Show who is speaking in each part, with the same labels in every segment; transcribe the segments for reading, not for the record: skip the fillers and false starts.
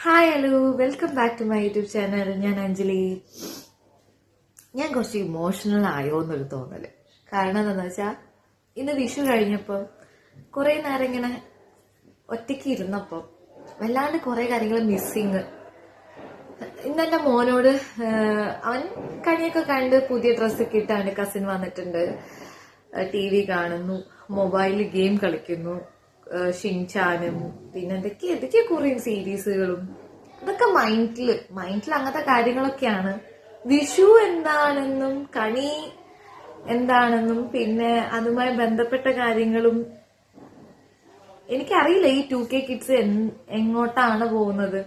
Speaker 1: Hi hello welcome back to my YouTube channel. ഞാൻ അഞ്ജലി. ഞാൻ കുറച്ച് ഇമോഷണൽ ആയോ എന്നൊരു തോന്നല്. കാരണം എന്താണെന്ന് വെച്ചാൽ ഇന്ന് വിഷു കഴിഞ്ഞപ്പോൾ കുറേ നേരം ഇങ്ങനെ ഒറ്റയ്ക്ക് ഇരുന്നപ്പോൾ വല്ലാണ്ട് കുറേ കാര്യങ്ങൾ മിസ്സിങ്. ഇന്നെന്റെ മോനോട് അവൻ കണിയൊക്കെ കണ്ട് പുതിയ ഡ്രസ്സൊക്കെ ഇട്ടാണ് കസിൻ വന്നിട്ടുണ്ട്. TV കാണുന്നു, മൊബൈലിൽ ഗെയിം കളിക്കുന്നു, ഷിൻചാനും പിന്നെ എന്തൊക്കെയോ കുറെ സീരീസുകളും അതൊക്കെ മൈൻഡിൽ അങ്ങനത്തെ കാര്യങ്ങളൊക്കെയാണ്. വിഷു എന്താണെന്നും കണി എന്താണെന്നും പിന്നെ അതുമായി ബന്ധപ്പെട്ട കാര്യങ്ങളും എനിക്കറിയില്ല. ഈ 2K കിഡ്സ് എങ്ങോട്ടാണ് പോകുന്നത്.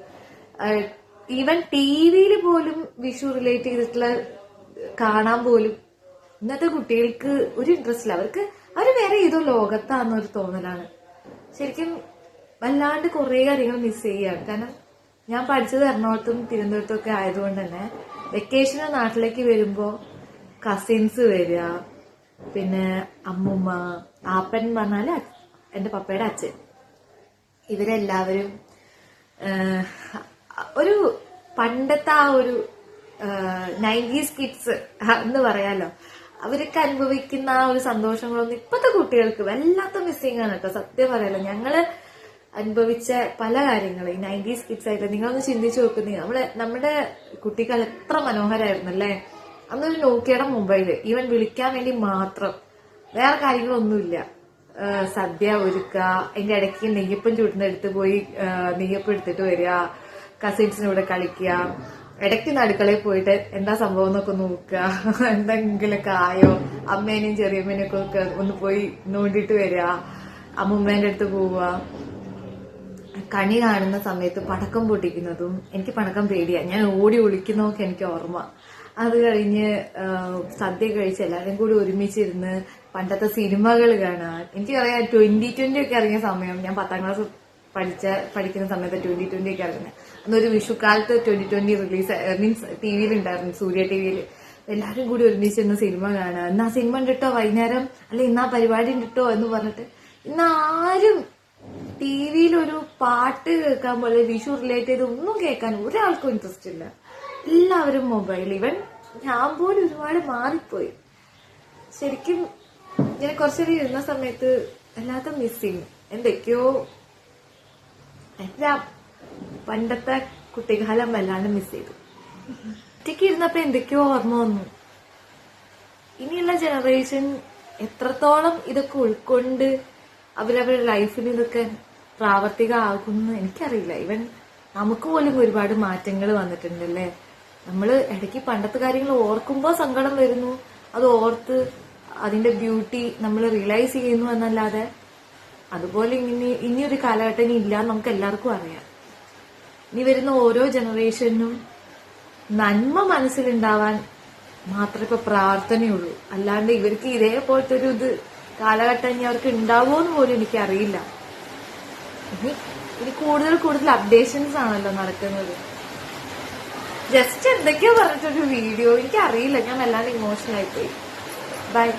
Speaker 1: ഈവൻ TVയിൽ പോലും വിഷു റിലേറ്റ് ചെയ്തിട്ടുള്ള കാണാൻ പോലും ഇന്നത്തെ കുട്ടികൾക്ക് ഒരു ഇൻട്രസ്റ്റ് ഇല്ല. അവര് വേറെ ഏതോ ലോകത്താന്നൊരു തോന്നലാണ്. ശരിക്കും വല്ലാണ്ട് കുറെ കാര്യങ്ങൾ മിസ് ചെയ്യാണ്. കാരണം ഞാൻ പഠിച്ചത് എറണാകുളത്തും തിരുവനന്തപുരത്തും ഒക്കെ ആയതുകൊണ്ട് തന്നെ വെക്കേഷന് നാട്ടിലേക്ക് വരുമ്പോ കസിൻസ് വരിക, പിന്നെ അമ്മുമ്മ, ആപ്പൻ എന്ന് പറഞ്ഞാല് എന്റെ പപ്പയുടെ അച്ഛൻ, ഇവരെല്ലാവരും ഒരു പണ്ടത്തെ ആ ഒരു 90s കിഡ്സ് എന്ന് പറയാലോ, അവർക്ക് അനുഭവിക്കുന്ന ആ ഒരു സന്തോഷങ്ങളൊന്നും ഇപ്പത്തെ കുട്ടികൾക്ക് വല്ലാത്ത മിസ്സിംഗ് ആണ് കേട്ടോ. സത്യം പറയാലോ, ഞങ്ങള് അനുഭവിച്ച പല കാര്യങ്ങളും ഈ 90s കിഡ്സ് ആയിട്ട് നിങ്ങളൊന്ന് ചിന്തിച്ചു നോക്കുന്ന നമ്മുടെ കുട്ടിക്കാലം എത്ര മനോഹരമായിരുന്നു അല്ലേ. അന്നൊരു നോക്കിയുടെ മൊബൈല്, ഈവൻ വിളിക്കാൻ വേണ്ടി മാത്രം, വേറെ കാര്യങ്ങളൊന്നുമില്ല. സദ്യ ഒരുക്കുക, അതിന്റെ ഇടയ്ക്ക് നെയ്യപ്പം ചൂടിനടുത്ത് പോയി നെയ്യപ്പം എടുത്തിട്ട് വരിക, കസിൻസിനൂടെ കളിക്കുക, ഇടയ്ക്ക് അടുക്കളയിൽ പോയിട്ട് എന്താ സംഭവം എന്നൊക്കെ നോക്കുക, എന്തെങ്കിലുമൊക്കെ ആയോ, അമ്മേനെയും ചെറിയമ്മേനെയൊക്കെ ഒന്ന് പോയി നോണ്ടിട്ട് വരിക, അമ്മുമ്മേന്റെ അടുത്ത് പോവുക. കണി കാണുന്ന സമയത്ത് പടക്കം പൊട്ടിക്കുന്നതും, എനിക്ക് പടക്കം പേടിയാ, ഞാൻ ഓടി ഒളിക്കുന്നതൊക്കെ എനിക്ക് ഓർമ്മ. അത് കഴിഞ്ഞ് സദ്യ കഴിച്ച് എല്ലാവരും കൂടി ഒരുമിച്ചിരുന്ന് പണ്ടത്തെ സിനിമകൾ കാണാൻ. എനിക്കറിയാം 2020 ഒക്കെ ഇറങ്ങിയ സമയം, ഞാൻ 10ാം ക്ലാസ് പഠിക്കുന്ന സമയത്ത് 2020 ഒക്കെ ഇറങ്ങുന്നത്. അന്നൊരു വിഷുക്കാലത്ത് 2020 റിലീസ് മീൻസ് TVയിൽ ഉണ്ടായിരുന്നു, സൂര്യ TVയിൽ. എല്ലാവരും കൂടി ഒരുമിച്ചിരുന്ന് സിനിമ കാണുക. ഇന്നാ സിനിമ ഉണ്ടിട്ടോ വൈകുന്നേരം, അല്ലെ ഇന്നാ പരിപാടി ഉണ്ടിട്ടോ എന്ന് പറഞ്ഞിട്ട്. ഇന്ന് ആരും TVയിൽ ഒരു പാട്ട് കേൾക്കാൻ പോലെ വിഷു റിലേറ്റ് ചെയ്ത് ഒന്നും കേൾക്കാൻ ഒരാൾക്കും ഇൻട്രസ്റ്റ് ഇല്ല. എല്ലാവരും മൊബൈൽ. ഇവൻ ഞാൻ പോലും ഒരുപാട് മാറിപ്പോയി. ശരിക്കും ഞാൻ കുറച്ചേരം ഇരുന്ന സമയത്ത് വല്ലാത്ത മിസ്സിങ് എന്തൊക്കെയോ. എല്ലാം പണ്ടത്തെ കുട്ടിക്കാലം വല്ലാണ്ട് മിസ് ചെയ്തു. ഒറ്റയ്ക്ക് ഇരുന്നപ്പോ എന്തൊക്കെയോ ഓർമ്മ വന്നു. ഇനിയുള്ള ജനറേഷൻ എത്രത്തോളം ഇതൊക്കെ ഉൾക്കൊണ്ട് അവരവരുടെ ലൈഫിൽ ഇതൊക്കെ പ്രാവർത്തികമാകുമെന്ന് എനിക്കറിയില്ല. ഇവൻ നമുക്ക് പോലും ഒരുപാട് മാറ്റങ്ങൾ വന്നിട്ടുണ്ടല്ലേ. നമ്മള് ഇടയ്ക്ക് പണ്ടത്തെ കാര്യങ്ങൾ ഓർക്കുമ്പോ സങ്കടം വരുന്നു, അത് ഓർത്ത് അതിന്റെ ബ്യൂട്ടി നമ്മൾ റിയലൈസ് ചെയ്യുന്നു എന്നല്ലാതെ അതുപോലെ ഇനിയൊരു കാലഘട്ടം ഇനി ഇല്ല, നമുക്ക് എല്ലാവർക്കും അറിയാം. ഇനി വരുന്ന ഓരോ ജനറേഷനും നന്മ മനസ്സിലുണ്ടാവാൻ മാത്രമേ ഇപ്പൊ പ്രാർത്ഥനയുള്ളൂ. അല്ലാണ്ട് ഇവർക്ക് ഇതേപോലത്തെ ഒരു കാലഘട്ടം ഇനി അവർക്ക് ഉണ്ടാവുമോന്ന് പോലും എനിക്കറിയില്ല. ഇനി കൂടുതൽ അപ്ഡേഷൻസ് ആണല്ലോ നടക്കുന്നത്. ജസ്റ്റ് എന്തൊക്കെയോ പറഞ്ഞിട്ടൊരു വീഡിയോ, എനിക്കറിയില്ല, ഞാൻ വല്ലാണ്ട് ഇമോഷണൽ ആയിപ്പോയി. ബൈ.